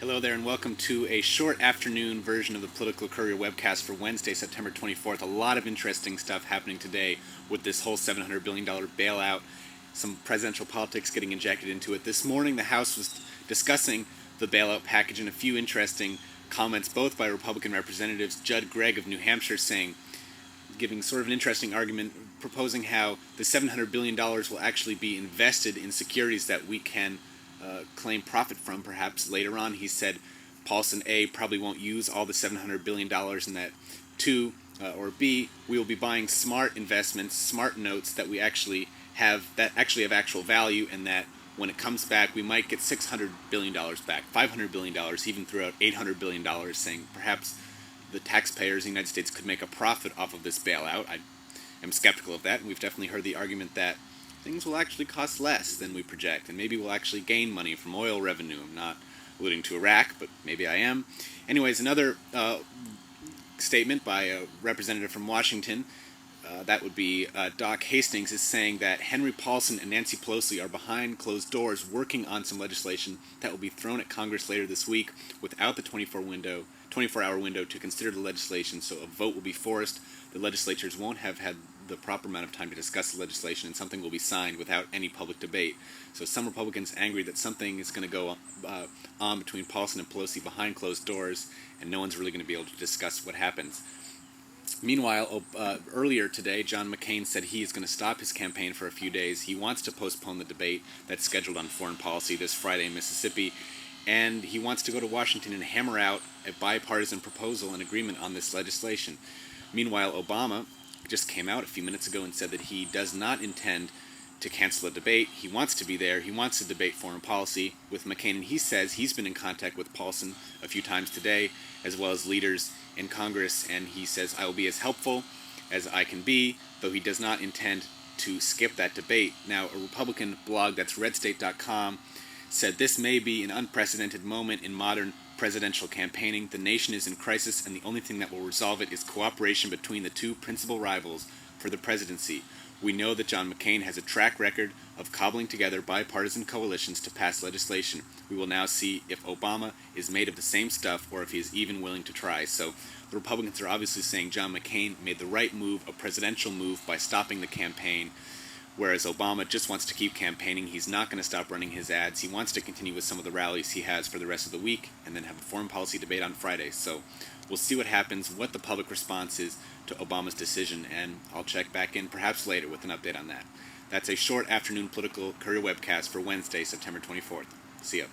Hello there and welcome to a short afternoon version of the Political Courier Webcast for Wednesday, September 24th. A lot of interesting stuff happening today with this whole $700 billion bailout, some presidential politics getting injected into it. This morning the House was discussing the bailout package and a few interesting comments both by Republican representatives. Judd Gregg of New Hampshire giving sort of an interesting argument, proposing how the $700 billion will actually be invested in securities that we can claim profit from perhaps later on. He said Paulson A probably won't use all the $700 billion in that. Two, or B, we will be buying smart investments, smart notes that have actual value, and that when it comes back, we might get $600 billion back, $500 billion, even throughout $800 billion, saying perhaps the taxpayers in the United States could make a profit off of this bailout. I am skeptical of that, and we've definitely heard the argument that things will actually cost less than we project, and maybe we'll actually gain money from oil revenue. I'm not alluding to Iraq, but maybe I am. Anyways, another statement by a representative from Washington, that would be Doc Hastings, is saying that Henry Paulson and Nancy Pelosi are behind closed doors working on some legislation that will be thrown at Congress later this week without the 24-hour window to consider the legislation, so a vote will be forced. The legislatures won't have had the proper amount of time to discuss the legislation, and something will be signed without any public debate. So some Republicans angry that something is going to go on between Paulson and Pelosi behind closed doors, and no one's really going to be able to discuss what happens. Meanwhile, earlier today, John McCain said he is going to stop his campaign for a few days. He wants to postpone the debate that's scheduled on foreign policy this Friday in Mississippi, and he wants to go to Washington and hammer out a bipartisan proposal and agreement on this legislation. Meanwhile, Obama just came out a few minutes ago and said that he does not intend to cancel a debate. He wants to be there. He wants to debate foreign policy with McCain, and he says he's been in contact with Paulson a few times today, as well as leaders in Congress, and he says, I will be as helpful as I can be, though he does not intend to skip that debate. Now, a Republican blog, that's redstate.com, said this may be an unprecedented moment in modern presidential campaigning. The nation is in crisis, and the only thing that will resolve it is cooperation between the two principal rivals for the presidency. We know that John McCain has a track record of cobbling together bipartisan coalitions to pass legislation. We will now see if Obama is made of the same stuff or if he is even willing to try. So the Republicans are obviously saying John McCain made the right move, a presidential move, by stopping the campaign, whereas Obama just wants to keep campaigning. He's not going to stop running his ads. He wants to continue with some of the rallies he has for the rest of the week and then have a foreign policy debate on Friday. So we'll see what happens, what the public response is to Obama's decision, and I'll check back in perhaps later with an update on that. That's a short afternoon Political Courier Webcast for Wednesday, September 24th. See ya.